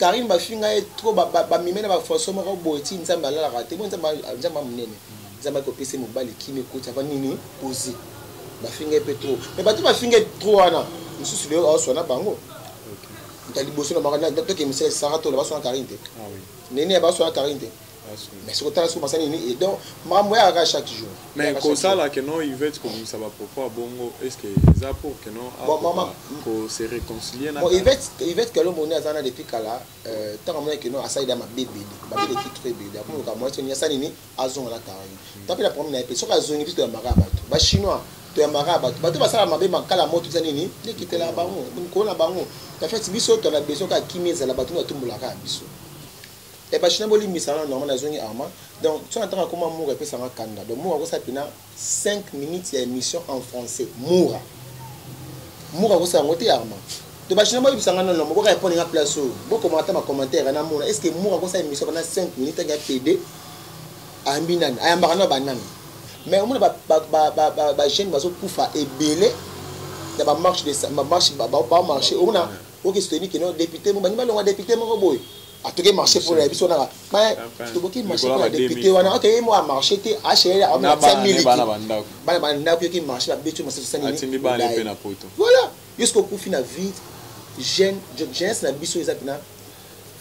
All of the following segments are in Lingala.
Karine bafinga est trop ba mimena ba forso moko boiti nzamba la raté bon nzamba munene nzamba ko pese mobali kimi kota ba nini poser bafinga peu trop mais bato bafinga trop wana mususu leo ausona bango ndali boso na makana to ke misel sarato la baso na Karine te ah oui nene baso na Karine te mais c'est autant sur masani et donc maman à chaque jour mais comme ça là que non il veut comme ça va pourquoi bongo est-ce que ça pour que non bon maman ko se réconcilier bon il veut que l'homme on est azana depuis kala tant que que non asaida ma bébé bébé qui très bébé après ka moi c'est ni asani ni azon la Karine tapé la première épée sur la zone puis de maraba ba chinois to maraba bato basala mabe makala moto zani ni ne quitter la bango ko na bango ta fait biso to na besoin ka kimeza la bato na tumbola ka biso. Et pas chinois boli misala normalement na zone arma donc tu entends comment moura peut s'en kanda donc moura ça pina 5 minutes d'émission en français moura ko ça ngote arma to ba chinois boli bisanga non mo ko répondre en place bo commenter ma commentaire na moura est-ce que moura ko ça émission pendant 5 minutes ga PD ambinan ayamba na banane mais on ba chaîne baso kufa ebele da ba marche de ba marché on a OK c'est que non député mo ba longa député mo boy a tout cas marché pour la biso na mais to boki marché pour la député wana OK moi marché te HL on a 5000 bana ko ki marché ba bitu maso sani ni voilà jusqu'au coup fina vite jeune na biso ezapina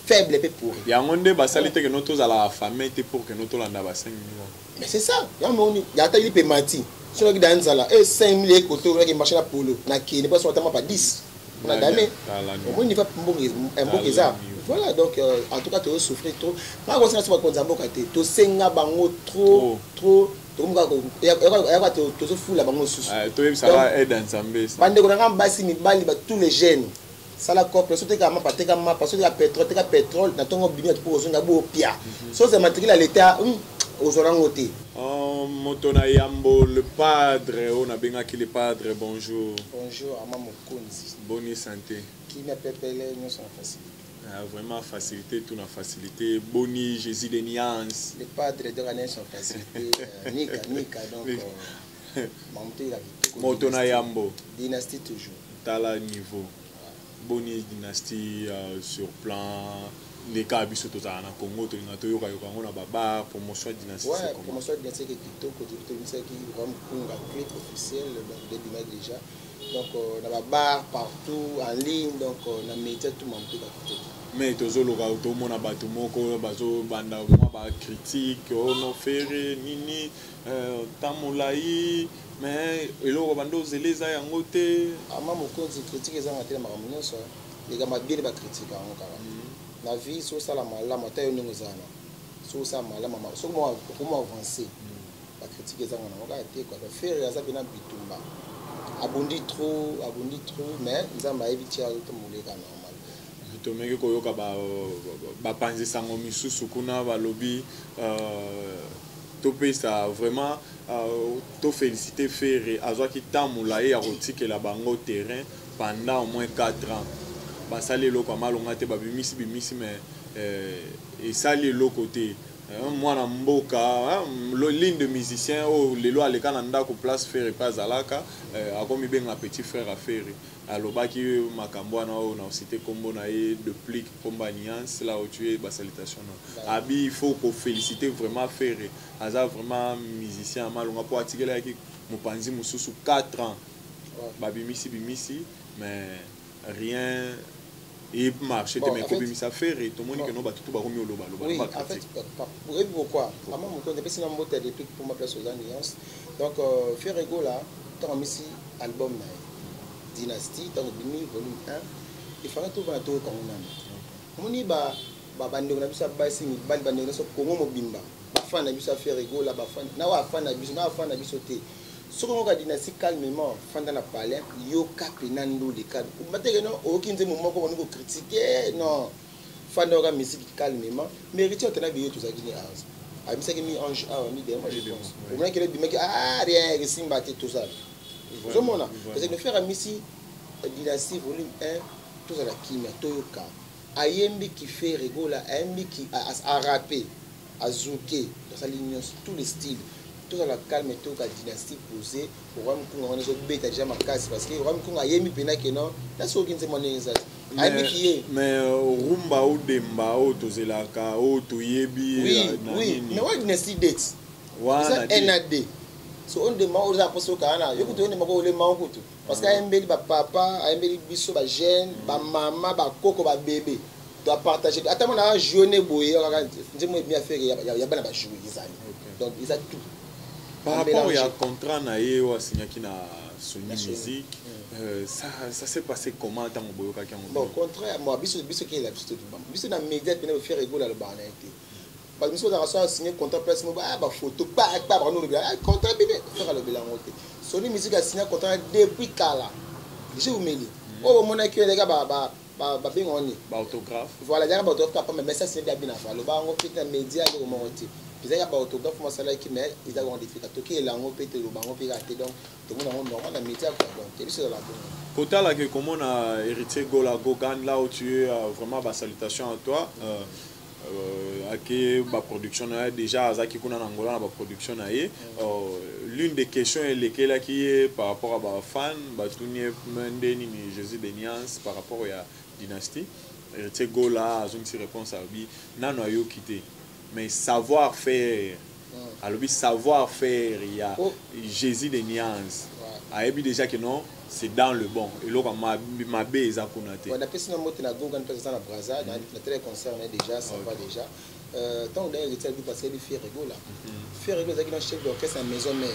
faible pe pour ya ngonde ba salite que nous tous à la famille te pour que nous tous landa ba 5 millions mais c'est ça ya moni ya ta il pe mati sur qui danza là et 5000 koto qui marché la polo na ki ne pas seulement pas 10 on a damé au moins il va un bon ça voilà donc en tout cas tu souffrir trop pas comme ça comme ça boka te to senga bango trop to muka ko ya to so fou la bango susu to yeb ça aide ensemble bande ko nga basi mi bali ba tous les jeunes ça la couple surtout ka ma pateka ma parce que la pétrole na tongo bini pour ozonga bo pia so c'est matricule à l'état ozorangote Motona Yambo le padre on a bien qui le padre bonjour à maman Konzi bonne santé qui m'appelle nous sont facile vraiment facilité tout na facilité boni Jésus de Niance le padre de la nation facilité nika donc Motona Yambo dynastie toujours tala niveau boni dynastie sur plan les cas biso tozana na Congo to na toyoka ngona baba promotion dynastie ouais promotion dynastie qui kitoko to misaki vraiment kunga clip officiel donc début déjà donc on a bar partout en ligne donc on a média tout monde tout mais tozoloka to mona bato moko bazo banda moi ba critique ono fere nini tamolai mais eloko bando zeleza yango te ama mokonzi critique ezanga te makambo so les gars mabile ba critique yango kala la vie sur ça la malama ta yo ningo zana sur ça malama so mo avancer la critique ezanga na ngoka te quoi faire ya bina bitumba abondi trop mais nzamba ebitia to moleka normal to meke koyoka ba panzi sango misusu kuna ba lobby to pesa vraiment to féliciter faire azwa ki tamula ya rotike la bango terrain pendant au moins 4 ans basali loko malonga te babimisi mais et sali le côté moi na mboka ligne de musicien o lelo aleka na ndako place faire pas alaka akomi benga petit frère à faire alobaki makambo na o na cité kombo na e de plique compagniance là où tu es ba salutation abi il faut qu'on féliciter vraiment faire aza vraiment musicien malonga pour atikela ki mopanzi mususu 4 ans babimisi mais rien et marché de mes copains ça fait et tout le monde que nous tout ba remis au loba oui en fait pourquoi maman mon compte depuis une boîte de pour ma place aux alliances donc faire ego là tant ici album dynastie dans le volume 1 il fallait tout va tout comme on a moni ba bande na bisa ba si bande na so kongo mobimba ba fan na bisa faire ego là ba fan na wa fan na bisa na fan na bisa te ce qu'on a dynastie calmement fanda na palais yo kapinando les cadres mateke non aucun moment comme on critiquer non fanda ga musique calmement mérite on tena biyo tout ça qui est house a mi saki mi ange a mi de moi je pense au moins que le bimaki rien que simba tout ça zo mona parce que le faire amisi dynastie volume 1 tout ça la kimia toyoka ayembi qui fait rigola ayembi qui a rapper a zouké dans sa ligne tous les styles tout ça la calme tout la dynastie posée pour voir qu'on a déjà bête déjà ma casse parce que voir qu'on a yemi pena que non là c'est aucun témoignage mais rumba ou demba ou tozelaka ou toyebi oui mais what dynasty date wana NAD so on demande aux apostles kana yo kuto ndema ko le mankutu parce que ayembeli ba papa ayembeli biso ba jeune ba mama ba koko ba bébé doit partager attends on a journée boye ndimo bien faire ya bana ba jouer ezali donc ils a tout par rapport à contrat na ye wa signaki na Sony Music ça s'est passé comment tant boyoka ki bon contraire moi biso qui est la biso na média pena faire rigoler le bana été parce que biso da ça signé contrat presse mo ba photo pas nous le contrat bébé faire le bilan monté Sony Music a signé contrat depuis kala je vous mêler oh mon aki les gars ba bengoni ba autographe voilà déjà ba autographe pas mais ça c'est bien bien faire le ba ngo pita média le monté ils ont pas autographe moi ça là qui mais ils ont difficulté toki la ngo pété le bango piraté donc tout le monde normal dans média quoi donc c'est sur la bonne Kota là que comment on a hérité Gola Gogan là où tu es vraiment ba salutation à toi ake ba production déjà azaki kuna na Angola na ba production na ye l'une des questions est lesquelles qui est par rapport à ba fan ba tunye mendeni ni Jésus de Niance par rapport à dynastie hérité Gola azongi si réponse à bi nano ayo quitté mais savoir-faire alors savoir-faire il y a Jésus de Niance ayebi déjà que non c'est dans le bon et là ma base à connaître on a passé notre moto na Gogan président na Brazza dans télé concert déjà ça va déjà tant d'ailleurs il était parce qu'il fait rigoler faire rigoler qui dans chef d'orchestre à maison mère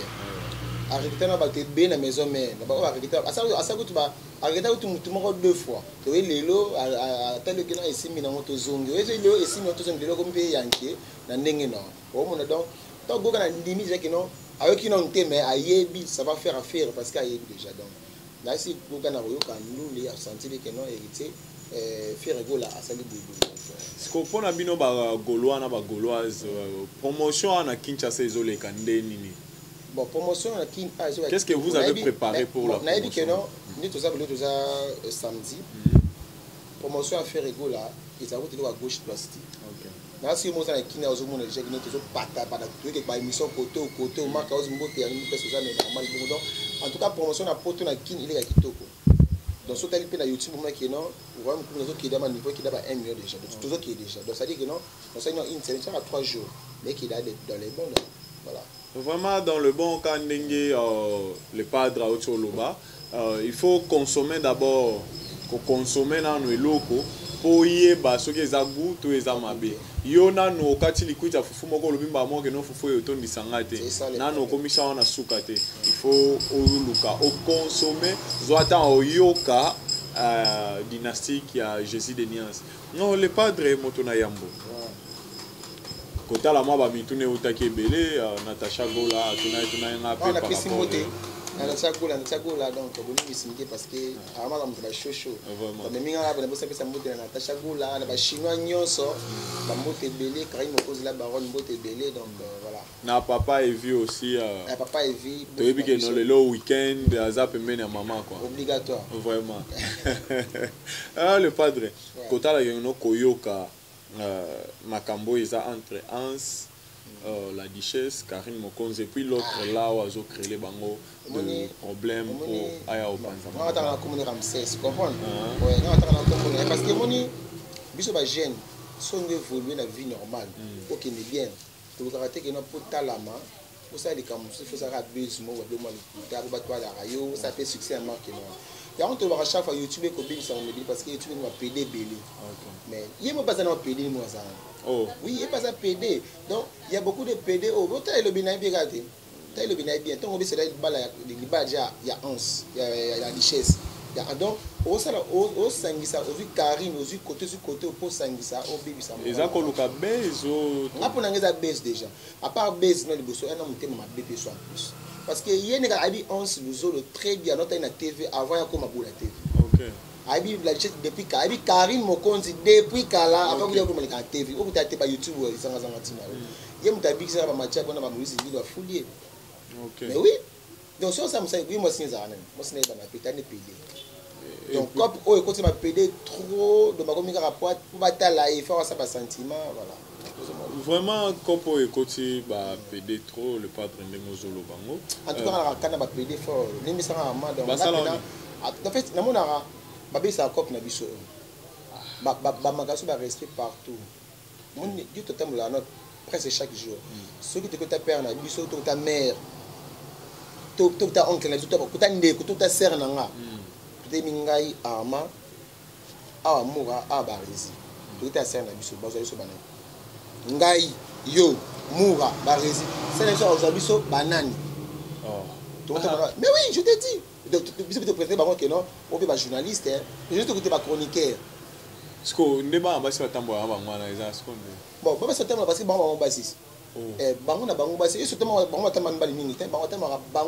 arrêter na ba te bien na maison mère na ba arrêter à ça que tu vas arrêter tout monde deux fois tu vois lelo à tel que na ici mina moto zongi et lelo ici moto zongi lelo comme pays yanké na ndenge non au monde donc tant Gogan a limite c'est que non avec qui non mais ayebi ça va faire affaire parce qu'il ayebi déjà donc là si Gogan a eu quand nous les senti que non hérité faire rigoler à salut de ce qu'on prend à bino ba gaulois na ba gauloise promotion na Kinshasa isolé kandé nini bon promotion na Kinshasa qu'est-ce que vous avez préparé pour la promotion que non ni tout ça samedi promotion à faire rigoler ils ont été à gauche plastique OK na si mo ça kina ozomona déjà que nous pata tout que ba émission côté au marque ozombote ya nous personne mais normal donc en tout cas promotion na poto na kin il est kitoko donc sur télé na YouTube moi qui non on va nous qui dama niveau qui dama 1 million déjà donc tout ça qui est déjà donc ça dit que non on ça une série à 3 jours mais qui est dans les bons voilà vraiment dans le bon quand ndenge le padre à Ocholoba il faut consommer d'abord consommer na no eloko po yeba soki eza goût to eza mabe yo nano okati likwita fufu moko lobimba mo ke no fufu yo tondisanga te nano okomisa wana suka te il faut oluka o consommer zoata oyoka dynastique ya Jésus de Niance non le padre motona yambo kotala mwa ba mitune utaki ebele Natasha Gola tuna nga pe par rapport Natasha Gola donc boni misimité parce que ama la mutaba shosho mais minga la bana bosa pesa mbote na Natasha Gola na ba chinois nyonso ba mbote belé Karim Mokozi la baronne mbote belé donc voilà na papa Evi aussi papa Evi to yebi ke no le weekend aza pembeni ya maman quoi obligatoire vraiment le padre kotala yono koyoka makambo eza entre Ans la duchesse Karine Mokonzi et puis l'autre là où ils ont créé les bango de problèmes pour aya au Panzama. On attend la commune Ramsès, comprendre? Ouais, on attend la commune parce que moni biso ba jeune sont évoluer la vie normale. OK, mais bien. Pour le karaté que non pour talama, pour ça les comme il faut ça rabuse mo de moi le ba toi la radio, ça fait succès à marque non. Il y a on te voir chaque fois YouTube ko bi ça on me dit parce que YouTube nous a pédé belé. Mais il y a pas ça non pédé moi ça. Oh. Oui, il pas ça PD. Donc, il y a beaucoup de PD. Oh, vous avez le binaire bien gardé. Vous avez le binaire bien. Donc, on va se dire il y a 11, il y a la richesse. Donc, au Sangisa, au vu Karine, au vu côté, au post Sangisa, au bébé ça. Et ça, qu'on a base ou. Ah, pour nous, base déjà. À part base, non, il faut un homme qui m'a bébé soit plus. Parce que il y a des gens qui ont 11, nous avons très bien, notre TV, avant, il y a comme la TV. Ok. Abi la chute depuis Abi Karine Mokonzi depuis Kala avant que vous la TV ou vous avez pas YouTube ils sont en matin il y a muta big ça ba match on a ba musique il doit fouiller OK mais oui donc ça me ça oui moi c'est ça moi c'est pas na pétane PD donc comme oh écoute ma PD trop de ma communication rapport pour batala il faut ça pas sentiment voilà vraiment comme pour écouter ba PD trop le padre Ndemozolo bango en tout cas quand ba PD fort l'émission à donc en fait na mona babi sa cop na biso bamakaso barespect partout Dieu te t'aime là presque chaque jour ceux qui te ta père na biso to ta mère to ta oncle na biso to ta ndeko to ta sœur na nga te mingai ama awa mura abarezi to ta sœur na biso bazo biso banani ngai yo mura barezi c'est les gens biso banani mais oui je te dis biso te présenter bango que non on peut ba journaliste juste écouter ba chroniqueur ce que ndeba basi batambola bango na eza ce qu'on bon baba sotambola parce que bango basi bango na bango basi et surtout bango batamba mbali mingi te bango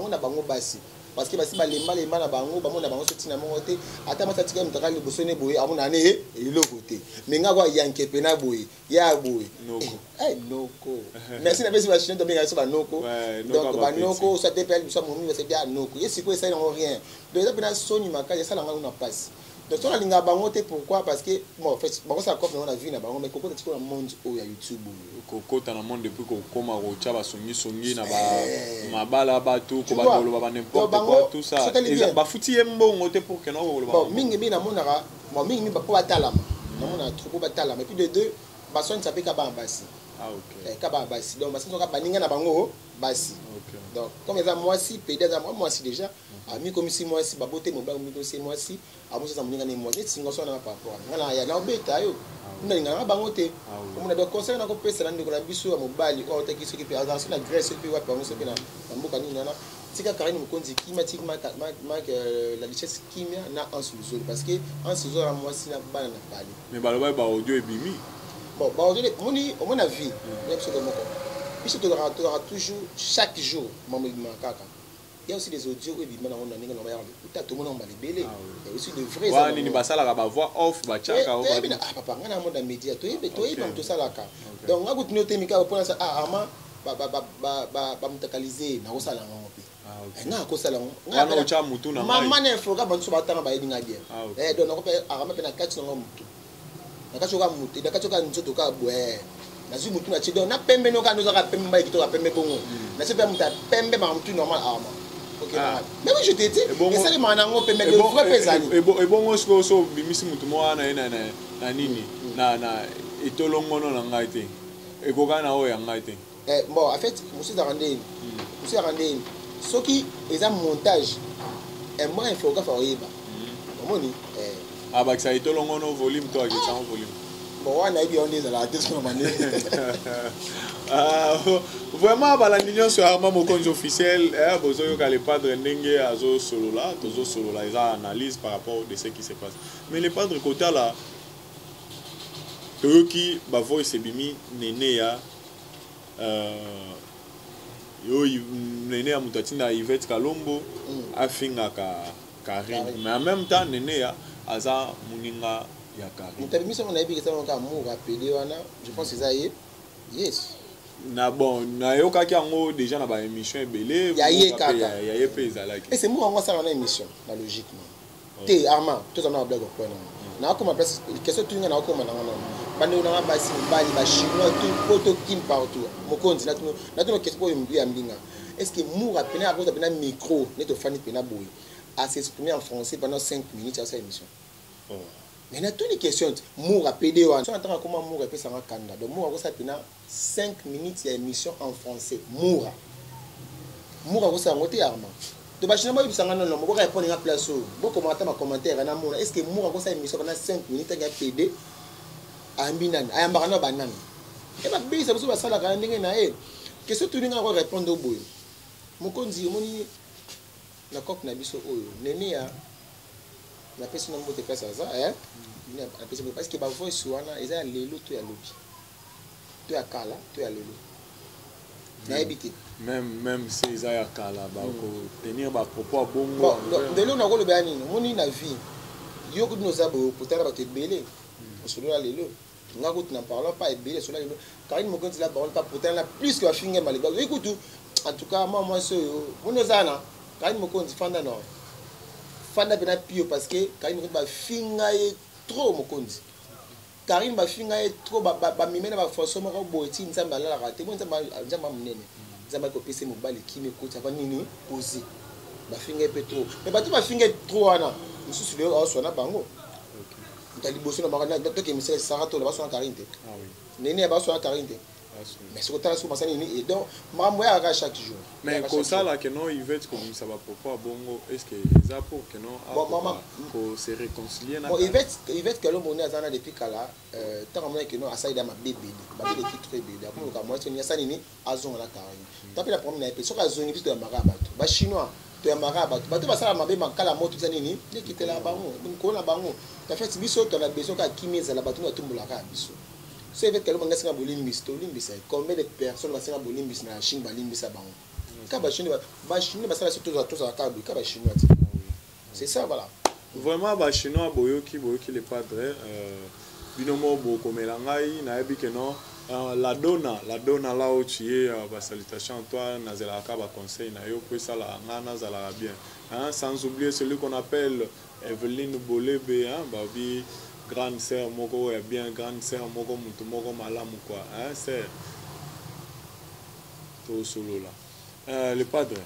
na bango basi parce que basi balemba na bango na bango sotina mongo te ata masatika mutaka liboso ne boye amona ne eloko te mais nga kwa yanke pena boye ya boye noko merci na besi ba chine to benga so ba noko donc ba noko ça te pelle biso momi c'est bien noko yesi ko ça n'a rien donc ça pena soni makaje ça langa na passe donc on a linga bango te pourquoi parce que bon en fait bango ça coffre on a vu na bango mais koko tiko na monde o ya YouTube koko ta na monde depuis ko koma ko chaba songi na ba mabala ba tout ko ba lo ba n'importe quoi tout ça ba futi mbongo te pour que non bon mingi bi na monaka bon mingi ba po batalama na mona trop batalama et puis de deux ba son ça peut ka ba basi ok ka ba basi donc ba son ka baninga na bango basi donc comme ça moi si pédé moi si déjà ami comme si moi si babote mo ba mi ko si moi si amuso za muninga ni moi et singo so na par rapport ngana ya na obeta yo ndinga na bango te omona donc conseil na ko pesa na ndiko na biso ya mobali o te kiso ki pe azansi na Grèce puis wa bango so pe na mboka ni nana tika karine mukonzi climatique la richesse kimia na en sous parce que en sous la moi si na bana na pali mais baloba ba audio ebimi bon ba audio moni o mona vie n'importe comment biso to aura toujours chaque jour mamu kaka il y a aussi des audios où il m'a on a ninga no ba tout le monde on va les belé il y a aussi de vrais wa nini basala ka ba voix off ba chaka o ba papa ngana mo da media to yebe to sala ka donc nga kutu note mika pour ça ama ba mutakaliser na ko sala ngo pe nga ko sala ngo nga no cha mutu na mama ne foga bantu ba tanga ba yinga bien donc na ko pe arama pe na kati ngo mutu na kacho ka mutu na kacho ka nzoto ka bwe na zu mutu na chido na pembe no ka no za pembe ba kito ka pembe bongo na se pe mutu pembe ba mutu normal arama. Ok, mais oui, je t'ai dit, et ça les manango peut mettre le vrai pesani. Et bon, so bimisi mutu mo na nini na etolongo no na ngaite. Et koka na o ya ngaite. Bon, en fait, monsieur Zarandé, ce qui est un montage, et moi il faut que faire yeba. Moni ah bah ça etolongo no volume toi qui ça en volume. Bon, on a eu on est dans la tête sur mané. Vraiment balandinyo sur Armand Mokonzi officiel bozoyo ka le padre ndenge azo solo là ils ont analyse par rapport de ce qui se passe mais le padre côté là toyoki ba voice bimi nene ya yo nene ya mutatinda Yvette Kalombo afinga ka Karim mais en même temps nene ya aza muninga ya Karim mutabimisa on a vu que ça on ka mu rappeler wana je pense que ça y est yes na bon na yoka ki yango déjà na ba émission ebele ya pesa et c'est moi on ça na émission la logiquement te arma tout ça na blague ko na ko ma place question tu nga na ko ma na bande na ba si bali ba chinois tout poto kim partout mokonzi na tout question ko yimbi ambinga est-ce que mu rappeler à cause de micro ne to fani pena boy à s'exprimer en français pendant 5 minutes à cette émission. Mais il y a toutes les questions. Moura PD, on entend comment Moura peut s'en rendre. Donc Moura ça pena 5 minutes d'émission en français. Moura ça ngoté arma. De bachina il s'en non mo répondre à place beaucoup commentaire na Moura est-ce que Moura ça émission pendant 5 minutes à PD ambinan ayambana banane. Et ba bi ça so ba sala ka ndenge na e. Question tout nga ko répondre au boy. Mokonzi moni na kop na biso oyo nene ya na pesi na mbote pesa za na pesi parce que ba voice wana eza lelo to ya lobi to ya kala to ya lelo na ebiti même si eza ya kala ba ko tenir ba propos bongo lelo na ko lobi ani moni na vie yo ko no zabo potara ba te belé solo la lelo nga ko na parlons pas belé solo la lelo car il me compte la parole pas pourtant la plus que la finge mal écoute en tout cas moi so mono zana quand il me compte fanda non fanda bena pio parce que quand il me compte ba finga e trop mo compte Karim ba finga e trop ba mimena ba forso mo ko boiti nzamba la raté mo nzamba munene nzamba ko pese mo bali kimi ko ta nini poser ba finga e trop mais ba tu ba finga trop wana mususu le o sona bango liboso na bakana to ke misela sarato la baso na 40 ah oui nene baso na 40 mais ce que tu as sur masani et donc maman à chaque jour mais comme ça là que non il veut comme ça va pourquoi bongo est-ce que ça pour que non pour se réconcilier bon il veut que le monde azana depuis kala tant que non asaida ma bébé bébé qui très bébé comme ka moi c'est ni asani ni azonga la karani tapi la première épée soka zoni biso ya marabatu ba chinois to ya marabatu bato basala mabe makala moto tsani ni nikitela bango ko na bango ta fait biso to na beso ka kimeza la bato na tumbola ka biso. C'est vrai que le manga bolimbis to limbis combien de personnes va singa bolimbis na chine balimbis bango ka ba chine ba sala surtout tous à table ka ba chinois c'est ça voilà vraiment ba chinois boyoki les padres binomo bo komela ngai na yebi que non la donna là où tu es ba salutation toi nazela ka ba conseil na yo pour ça la ngana zala bien hein sans oublier celui qu'on appelle Evelyne Bolebe hein babi grande sœur moko est bien grande sœur moko mutu moko malamu quoi hein c'est tout solo là le padre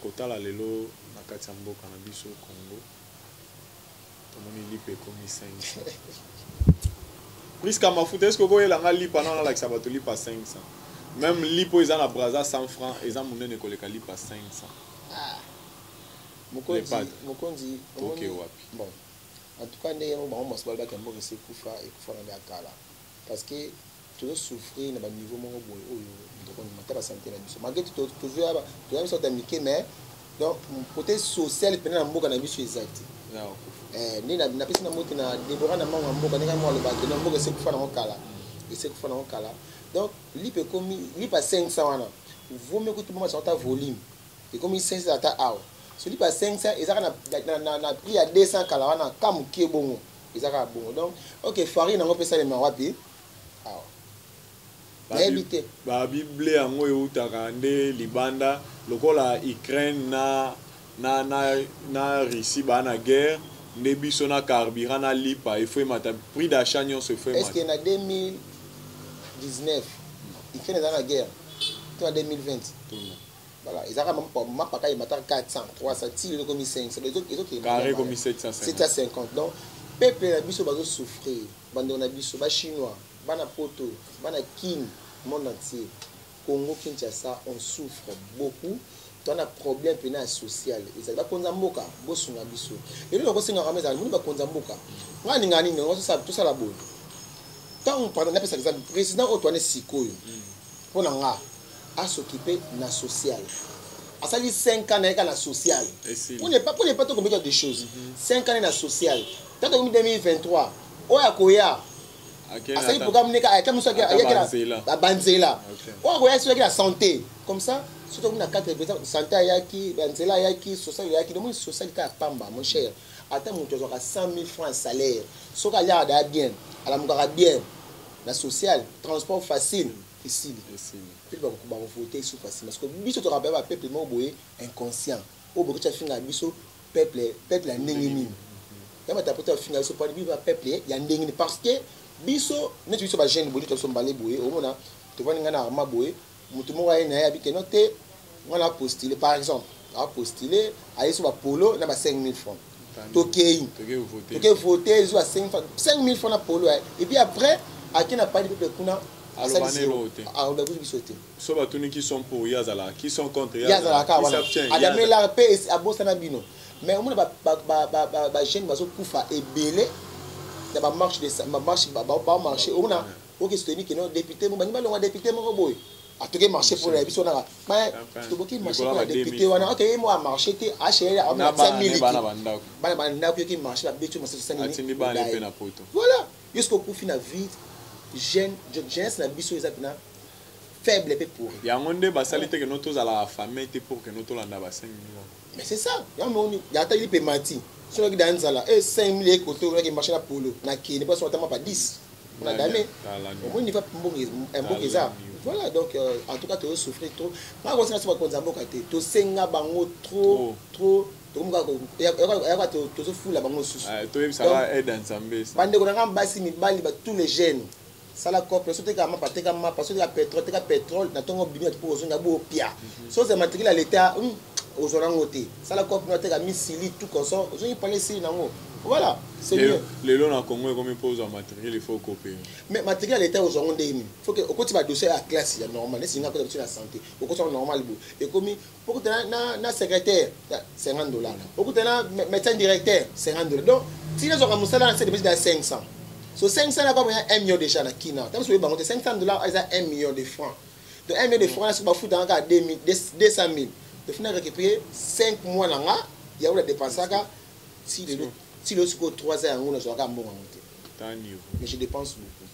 kotala lelo na kati ya mboka na biso Congo tomoni lipe komi 500 presque mafuta est-ce que vous elanga lipa na la bato lipa 500 même lipo eza na braza 100 francs eza munene koleka lipa 500 mokonzi ok wapi bon en tout cas ndenge bango mosbal ba kambo rese kufa na kala parce que tu dois souffrir na niveau moko boye oyo ndoko mata ba santé na biso malgré tout toujours tu as sorte amitié mais donc côté social pena na mboka na biso exact ni na pesi na moti na Deborah na mama mboka ndenge mo aloba que mboka rese kufa na kala donc lipe komi lipa 500 wana vaut mieux que tout le monde sorte volume et comme 500 ata awa celui pas 500 ils na prix à 200 kala wana comme qui bongo ils a bongo donc OK farine on peut ça les mawapi ah éviter ba bible yango eutaka nde libanda lokola Ukraine na Russie ba na guerre nde biso na carburant na lipa il faut mata prix d'achat nyon se fait est-ce que na 2019 Ukraine dans la guerre toi 2020 voilà ils ont ma paka il mata 400 300 le comme 500 les autres carré comme 750 donc peuple na biso bazo souffrir bande na biso ba chinois bana poto bana king monde entier Congo Kinshasa on souffre beaucoup on a problème pénal social ils ba konza mboka bosunga biso et nous ko singa rameza nous ba konza mboka ngani ngo tout ça la bonne tant pendant par exemple président Antoine Sikoyo pour nga à s'occuper na social à ça 5 ans na social pour ne pas tout commettre des choses 5 ans na social tant en 2023 oya koya ça il programme neka ay comme ça ya banzela oya koya sur la santé comme ça surtout na 4% santé ayaki banzela ayaki social ayaki donc social ka pamba mon cher attends mon tozo ka 100 000 francs salaire soka ya da bien ala mukaka bien na social transport facile ici il va voter sous facile parce que biso to rappelle ba peuple mo boye inconscient o boko cha finga biso peuple la ndengini kama tapota finga biso pa biso peuple ya ndengini parce que biso ne biso ba jeune boye to so mbale boye o mona to vani ngana arma boye mutu mo wa na ya bike note ngana postuler par exemple a postuler aller sur ba polo na ba 5000 francs tokei voter zo 5000 francs na polo et puis après à qui n'a pas de peuple kuna so batuni qui sont pour yazala qui sont contre yazala ka wana adame la paix à bosana bino mais on ba jeune bazo kufa ebele da ba marche de ba marché on a OK soutenir que non député mo bani ba longa député mo boy a toke marché pour la biso na mais to boki marché pour la député wana OK mo a marché te a chéri a 5000 bana na ko ki marché la betu mo se sani ni ba le pena poto voilà jusqu'au coup fina vite jeunesse na biso ezapina faible pe pour ya ngonde basalite que notre ala famille te pour que notre landa ba 5 millions mais c'est ça ya moni ya ta lipe mati so ki danzala et 5000 ekoto on a marché na polo na kini pas seulement pas 10 on a damé au moins il va mbongo ça voilà donc en tout cas tu souffrir trop pas comme ça sur konza mboka te to senga bango trop donc ya to so fula bango susu to ça va aider ensemble bande ko na basi mibali ba tous les jeunes sala couple surtout ka mapa teka mapa surtout ka pétrole na tongo bimi pour ozonga bo pia so c'est matériel à l'état ozona ngote sala couple na teka misili tout comme ça ozongi parler si nango Voilà, c'est mieux. Les lots dans Congo, comme ils posent en matériel, il faut copier. Mais matériel était aux gens il faut que au côté de dossier à classe, il y a normal, c'est une affaire de la santé. Au côté normal, et comme pour que na secrétaire, $50. Pour que médecin directeur, $50. Donc, si nous avons ça là, c'est de 500. So 500 là, comme il y a 1 million déjà dans Kina. Tant que vous avez $500, il y a 1 million de francs. Donc 1 million de francs, c'est pas foutre dans 200 000. De finir récupérer 5 mois là, il y a eu la dépense là. Si le secours 3 ans, on a un bon mais je dépense beaucoup.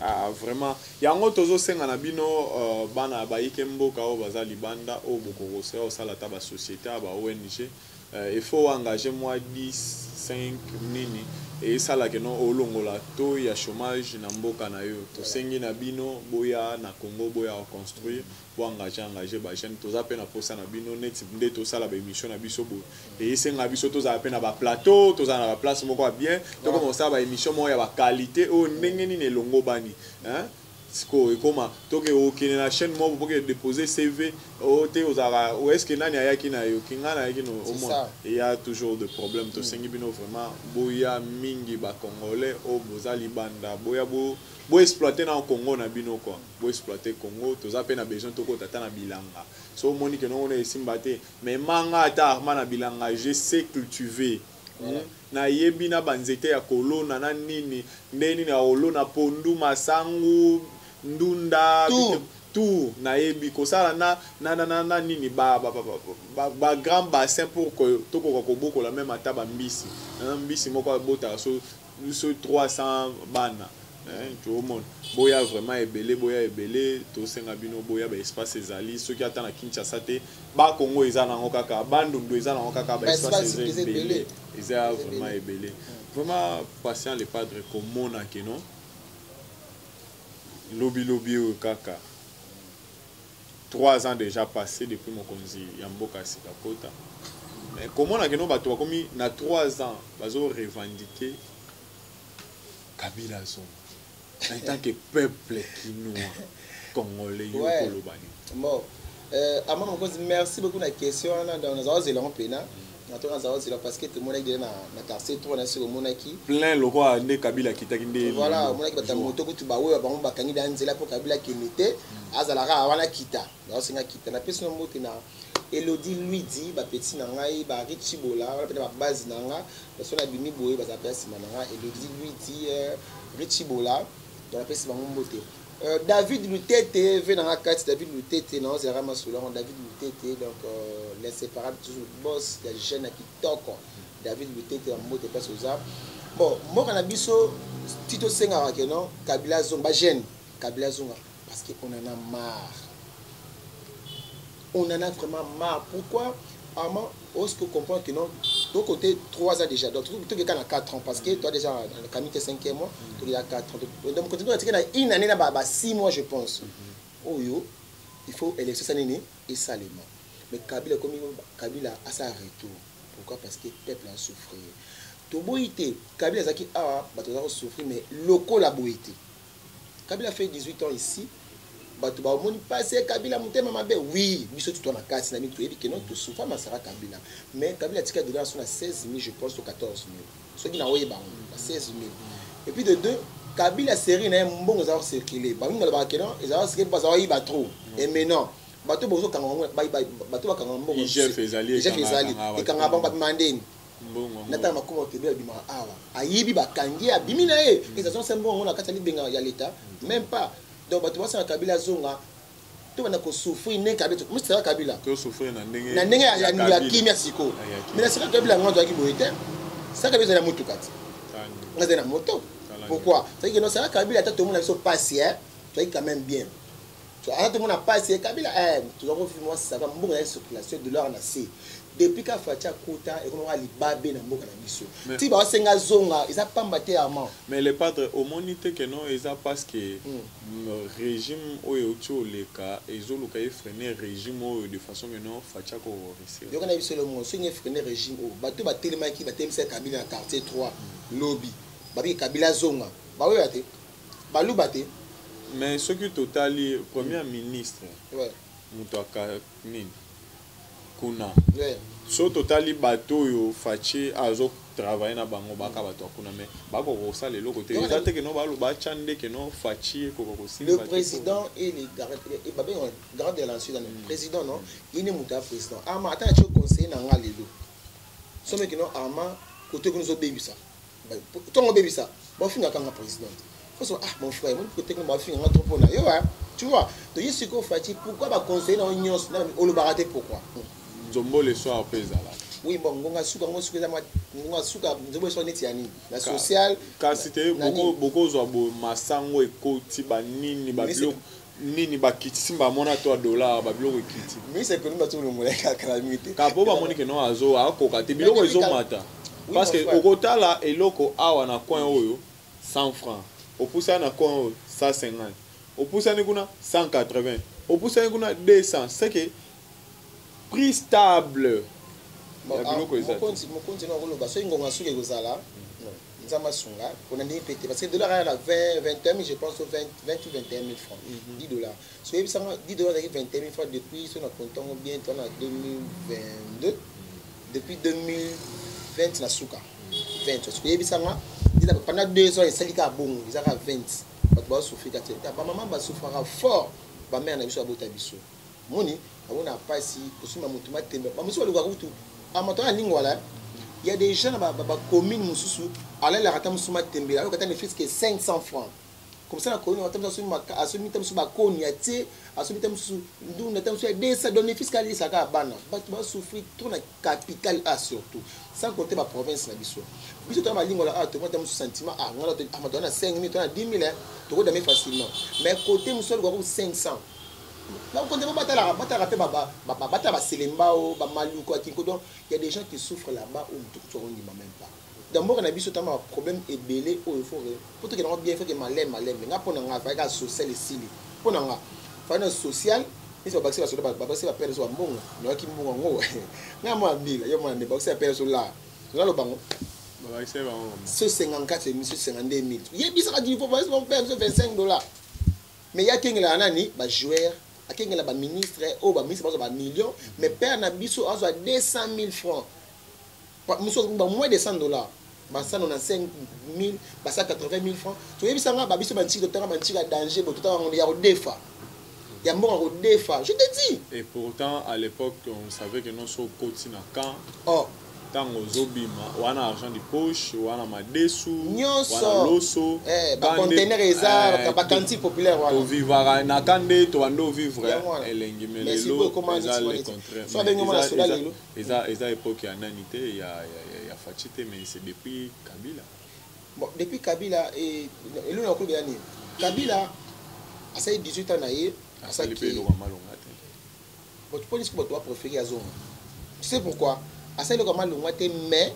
Ah, vraiment. Il y a un autre chose qui est bana baike mboka o bazali banda o boko se o sala ta ba société ba ONG. Il faut engager moi 10 5 nini et ça là que non olongola to ya chômage na mboka na yo to sengi na bino boya na Congo boya construire bo engager ba jeune to za pe na posa na bino net nde to sala ba émission na biso bo et senga biso to za pe na ba plateau to za na ba place moko bien to comme ça ba émission mo ya ba qualité o ndenge ni ne longo bani hein siko ekoma toke okene na chaîne mo pour que déposer CV o te ozara ou est-ce que nani ayaki na yo kinga na yaki no au moins il y a toujours des problèmes to sengi bino vraiment boya mingi ba congolais o bozali banda boya bo exploiter na Congo na bino quoi bo exploiter Congo to za pe na besoin to ko tata na bilanga so moni que non on est simbate mais manga ata arma na bilanga je sais cultiver. Na yebi na banzete ya kolona na nini ndeni na olona pondu masangu ndunda tout na yebi kosala na nini ba grand bassin pour que toko ko boko la même ataba mbisi moko bota so 300 bana tout le monde boya vraiment ebele to senga bino boya ba espace ezali ceux qui attendent à Kinshasa te ba Congo ezana ngo kaka bandundu ezana ngo kaka ba espace ezali ezali vraiment ebele vraiment patient les padres comme na que non lobby au kaka 3 ans déjà passé depuis mon konzi yamboka sikakota mais comment na que non bato comme na 3 ans bazo revendiquer Kabila son en tant que peuple quinois congolais bon merci beaucoup la question là dans nos zéland pena parce que tout le monde est na quartier 3 na sur le monde qui plein le roi de Kabila qui t'a dit voilà mon qui moto ko tuba we ba ba kangi dans nzela pour Kabila qui n'était azalaka wana kita na singa kita na personne moto na Elodie lui dit ba petit na ngai ba Richibola wala pena ba base na nga parce que na bimi boye ba za pesa na nga Elodie lui dit Richibola dans la peste bangomote David Lutete vient dans la carte David Lutete non c'est vraiment souvent David Lutete donc l'inséparable toujours boss de jeune qui toko David Lutete en mot de passe aux arbres bon moi quand abiso Tito Senga que non Kabila Zonga jeune Kabila Zonga parce que on en a marre on en a vraiment marre pourquoi Armand, est-ce que vous comprenez que non, de côté 3 ans déjà, donc tu es à 4 ans, parce que toi déjà, dans le Camille, tu es 5e mois, tu es à 4 ans. Donc, tu es une année, 6 mois, je pense. Oh yo, il faut élection cette année et ça les mains. Mais Kabila a sa retour. Pourquoi? Parce que le peuple a souffert. Tu boité, Kabila a dit, tu as souffert, mais local a boité. Kabila fait 18 ans ici. Batu ba omoni passé Kabila mutema mabe oui biso tout na kasi na mitu ebi que non tout souffre masara Kabila mais Kabila tika de grâce na 16 000 je pense au 14 000 ceux qui na oye ba 16 000 et puis de deux Kabila série na mbongo za circuler ba minga ba que non ils ont circuler pas za ba trop et maintenant bato bozo kanga bato ba kanga mbongo Jeff Ezali et kanga ba mandeni mbongo nata makoma tebela bima awa ayibi ba kangi abimi na e ils ont c'est mbongo na kata libenga ya l'état même pas. Donc, tu vois, Kabila Zonga, tu vas souffrir, Kabila, Kabila. Tu souffrir, na ndenge ya kimia siko. Mais la sika Kabila ngando aki boyete. Ça Kabila na moto kati. Ngaz na moto. Pourquoi? C'est que non ça Kabila tout le monde a son patient, tu es quand même bien. Tu as tout le monde a passé Kabila tu dois voir moi ça va mbongo ya circulation de l'or na C. Depuis ka fatia kota et qu'on a libabé na mboka na biso. Ti ba senga zonga, ils a pas mbaté amant. Mais les padres au monité que non, ils a parce que régime oyo le cas ils ont le freiner régime de façon que non fatia ko réussir. Donc on a vu le monde, soigner freiner régime au bateau ba tellement qui ba temisa Kabila quartier 3 lobby. Babi Kabila zonga. Ba we baté. Ba lu baté. Mais ce qui total premier ministre. Ouais. Mutaka nini kuna Ouais. so totali bato yo faci azo travailler na bango baka bato kuna mais bako ko sala eloko te ezate ke no balo ba chande ke no faci ko ko Le président et les gardes et babé garde de l'ancien dans le président non il ne muta président ama ata tu conseiller na ngalelo somme que non ama côté que nous obéi ça ton obéi ça bon finga kanga président faut ah mon frère mon côté que moi finga trop na yo tu vois donc il se ko faci pourquoi ba conseiller na nyos na o le baraté pourquoi Nzombo le soir pesa là. Oui, bon, ngonga suka nzombo so neti yani na social kasi te boko zo bo masango ekoti ba nini ba bilo nini ba kitisi ba mona to dollar ba bilo ekiti. Mais c'est que nous batons le moyen ka calamité. Ka bo ba moni ke no azo akoka te bilo ezo mata. Parce que okota la eloko awa na coin oyo 100 francs. Opusa na coin 150. Opusa ni kuna 180. Opusa ni kuna 200. C'est que prix stable. Mon compte non rolo baso ngonga suke kozala. Non, nzama sunga on a mis pété parce que dollar à 20 21 000 je pense au 20 ou 21 000 francs. 10 dollars. So il ça 10 dollars avec 21 000 francs depuis sur notre compte bien en 2022 depuis 2020 na suka. 20. So il ça pendant 2 ans il s'est ka bon, il a 20. Ba souffrir ka tete. Ba maman ba souffrira fort. Ba mère na biso abota biso. Moni on a pas si kusuma mutu matembe. Ba muso luka kutu. Amato en ligne voilà. Il y a des gens dans la commune mususu aller la rata musuma tembe. Alors quand on fait que 500 francs. Comme ça la commune on t'a sur ma asumi tam suba koni ate asumi tam su ndu na tam su des ça donner fiscalité ça ka bana. Ba tu vas souffrir trop na capital A surtout. Sans compter ma province na biso. Biso to ma ligne voilà to tam su sentiment ah ngala to amato na 5 000 to na 10 000 to ko dame facilement. Mais côté musol ko 500. Là, on continue à battre il y a des gens qui souffrent là-bas où tout le monde ne même pas. D'abord, on a vu un problème et belé où il faut pour que bien fait que malem mais pour nous faire social ici pour nous faire social ils sont baxés sur la perdre sur bon non qui bon ngo na moi bila yo moi ne baxés perdre sur là le bango baxés ba 54 et 52 000 il y a bisa il faut perdre $25 mais il y a qui là nani ba joueur à qui la ministre ou ba ministre ba millions mais père na biso azo 200 000 francs moins de $100 ba 195 000 ba 180 000 francs to yebisa nga ba biso ba ntiki to ba ntiki danger bo to on ya defa ya mbongo defa je te dis et pourtant à l'époque on savait que non so koti na kan tango zobima wana argent de poche wana madesu wana loso ba container eza ba kanti populaire wana to vivre na kande to ando vivre elengi melelo eza le contraire eza époque ya nanité ya fachité mais c'est depuis Kabila bon depuis Kabila et le na ko bien Kabila a ça 18 ans na ye a ça qui bon tu peux dire que tu vas préférer Azonga tu sais pourquoi asa le comment le moité mais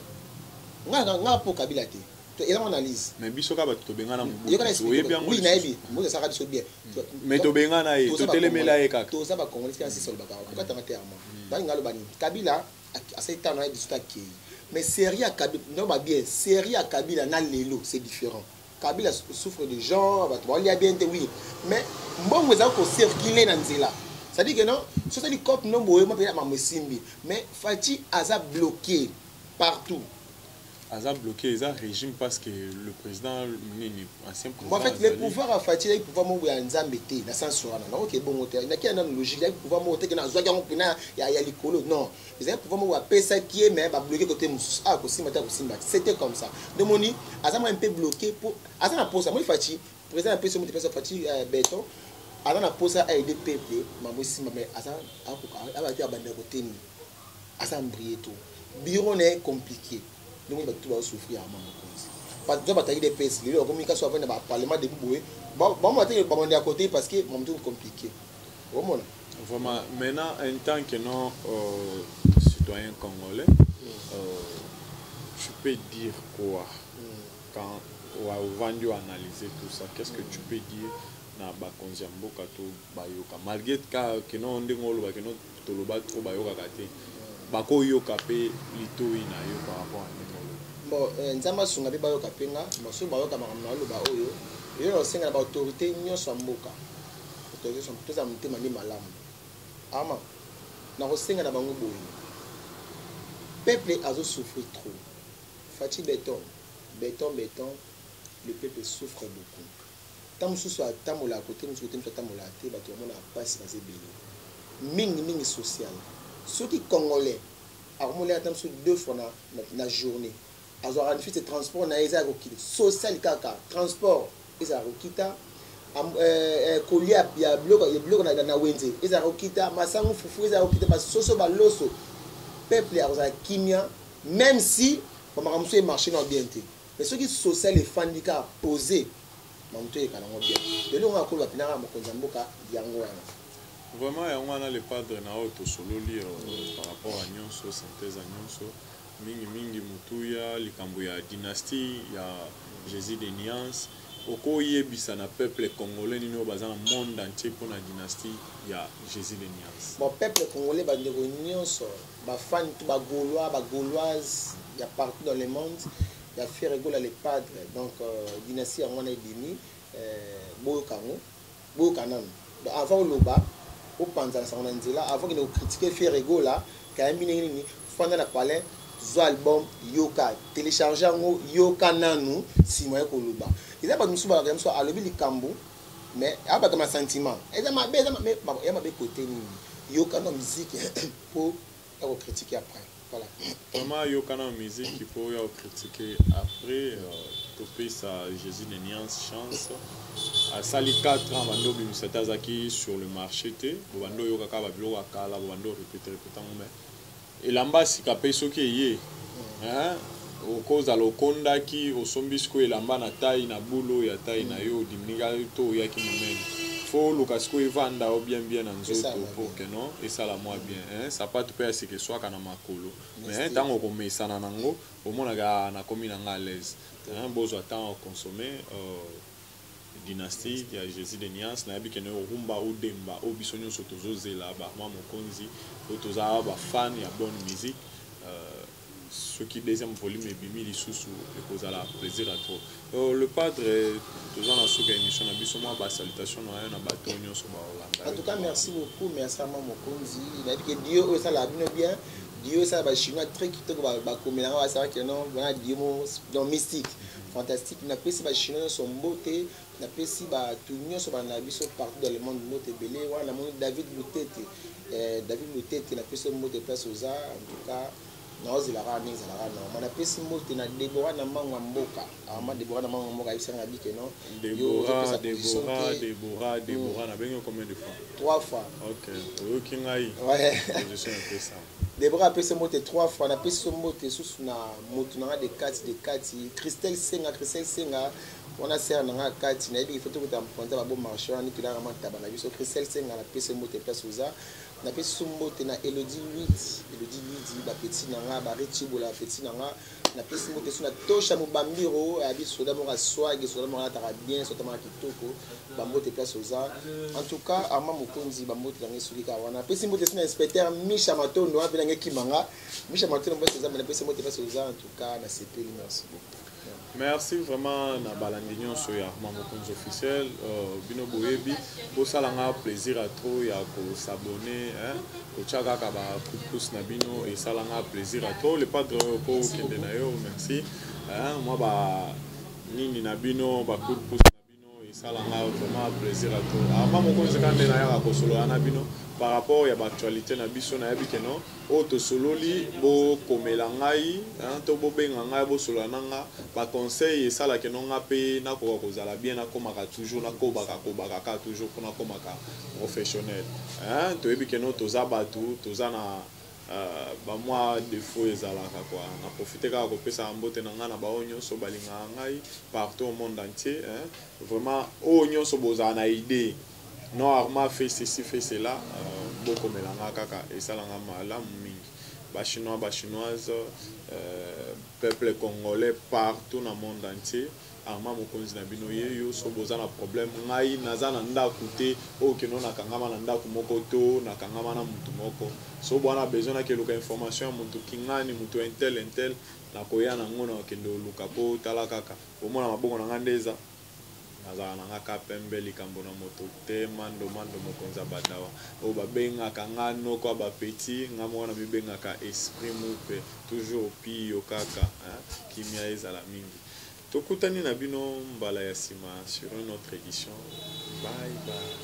nga pour Kabila te to ela analyse mais biso ka ba to bengana oui na ebi mo ça ka biso bien mais to bengana e to telemela e kaka to ça ba congolais qui sol ba ka ta terme ba ngalo bani Kabila asa ta na biso ta ki mais série à Kabila non ba bien série à Kabila na lelo c'est différent Kabila souffre de gens ba to il y a bien oui mais mbongo za ko circuler na nzela. Ça dit que non, c'est des copes non mais Fati a bloqué partout. A bloqué les régime parce que le président ancien président. En fait, le pouvoir a Fati il pouvoir mourir en Zambété, dans sens OK bon il y a une logique il pouvoir monter que dans Zoya il y a l'écolo non, ils ont pouvoir mourir ça qui est mais va bloquer côté ah c'était comme ça. De moni Azam un peu bloqué pour Azam pose ça moi Fati président un peu sur mon Fati béton avant la pose à aider peuple mamosi mais asa abati abanda koteni asa mbrier tout bureau est compliqué donc il va tout souffrir à maman parce que bataille des pèses les communication avec le parlement de Boué bon moi te pas à côté parce que mon tout compliqué vraiment maintenant en tant que non citoyen congolais tu peux dire quoi quand on va vendu analyser tout ça qu'est-ce que tu peux dire na ba konzi mboka to bayoka malgré que non ndengolo ba que non to loba to bayoka kate ba ko yoka pe litoi na yo par rapport à ndengolo bon nzamba sunga be bayoka penga maso bayoka makamna loba oyo yo senga ba autorité nyonso mboka autorité sont tous à mutema ni malamu ama na kosenga na bango boye peuple azo souffrir trop Fati béton le peuple souffre beaucoup tant mosusu atamola côté mosusu côté mosusu atamola te bato bamona pasi baza ebele mingi social soki congolais akomona ata mosusu 2 fois na journée azwaka nfiti transport na ye eza ya kokita social kaka transport eza ya kokita kolia ya biloko na wenze eza ya kokita masango fufu eza ya kokita basoso baloso peuple akozala kimia même si bamaka mosusu emarché na bien te mais soki social efandi kaka posé mamuto eyekana ngo bien lelo ngo akoloba mpinaka mokonzi ya mboka yango wana vraiment yango wana le padre na oyo tosololi par rapport à nyonso synthèse ya nyonso mingi mutuya likambo ya dynastie ya Jésus de Niance okoyebisa na peuple congolais nini oyo baza na monde entier mpona dynastie ya Jésus de Niance. Bon peuple congolais bandeko nyonso bafani to bagaulois bagauloise ya partout dans le monde ya Frère Egola le padre donc dynastie yango wana ebimi boyokanano avant oloba opanzana sango na nzela avant kende kocritiquer Frère Egola kayambi ndenge nini fanda na palais zo album yoka télécharger yango yoka nanu nsima ya koloba eza bato mosusu balaka mosusu alobi likambo mais abaka ma sentiment eza mabe ya mabe côté nini yoka na musique pour ya kocritiquer après voilà vraiment yoka na musique pour ya kocritiquer après topesa Jésus de Niance chance asali 4 ans bando bimisata azaki sur le marché te bando yoka ka babiloko akala bando répéter mais elamba sika pe soki eye okozala okondaki osombi siko elamba na tai na bulo ya tai na yo diminika to oyaki monene fo oluka siko evanda o bien na nzoto po ke non esala mwa bien sapato mpe aseke swaka na makolo mais ntango okomesana nango omonaka nakomi na nga à l'aise bozwa ntango okonsome dynastie ya Jésus de Niance na yebikene orumba odemba o biso nyonso tozozela bama mokonzi o tozala bafan ya bonne musique ce qui deuxième volume ebimi lisusu ekozala plaisir à trop le padre toza na suka émission na biso mwa basalutation na yo na bato nyonso baolanda en tout cas merci beaucoup merci à mama mokonzi nayebi ke Dieu oyo esala bino bien Dieu esala bachinois très kitoko bakomelanga basala non wana Dieu dans mystique fantastique napesi bachinois nyonso mbote napesi bato nyonso bana biso partout dans le monde mbote ebele wana namoni David Lutete napesi mbote place oza en tout cas naozelaka ndenge ezalaka normal napesi mbote na Debora na mbango ya mboka ama Debora na mbango ya mboka ayebisanga bike non Debora na bengi combien de fois 3 fois ok oyoki ngai je suis un peu ça Debora apesi mbote 3 fois napesi mbote susu na motu nanga de kati Christelle Senga on a serre nanga kati na yebi ifoto kuta mponza babo marché wana nikilanga mataba na biso Christelle Senga napesi mbote place oza napesi mbote na Elodie 8 ba petit nanga ba retibola petit nanga napesi mbote suna tosha mobambiro ya biso da moka swag soda moka ta bien soda moka kitoko ba mbote place oza en tout cas ama mokonzi ba mbote nanga sulika wana napesi mbote suna inspecteur Misha Matondo wa bilanga kimanga Misha Matondo mbote oza napesi mbote place oza en tout cas na CP merci beaucoup. Merci vraiment na balandi nyonso ya Mokonzi officiel bino boyebi bosalanga plaisir à trop ya ko s'abonner ko chaka ka ba pouce na bino et salanga plaisir à trop le padre ko kende na yo merci moi ba nini na bino ba pouce na bino et salanga vraiment plaisir à trop Mokonzi kande na ya ko solo na bino par rapport à l'actualité na biso na yabi keno o to sololi bo komela ngai to bo benga ngai bo solo nanga ba conseil esala keno nga pe na ko kozala bien na komaka toujours na ko baka ka toujours pona komaka professionnel to yabi keno to za batu to za na ba moi défaut ezalaka quoi na profiter ka ko pesa mbote na nga na ba onyo so balinga ngai partout au monde entier vraiment onyo so boza na idée non Arma fait ceci fait cela beaucoup melanga kaka et ça langa malamu mingi ba chinoise peuple congolais partout dans le monde entier Arma mokonzi na bino yo so boza na problème ngai naza na ndaku te o keno na kangama na ndaku moko to na kangama na mutu moko so bwana besoin na keluka information mutu kingani mutu intel na koya na ngona kendo luka po tala kaka omona mabongo na ngandeza nazala na nga ka pembe likambo na moto te mando mokonza badawa oyo babengaka nga noko ya bapeti nga moko na mibengaka esprit mupe toujours pio kaka kimia ezala mingi tokutani na bino mbala ya nsima sur une autre édition bye bye.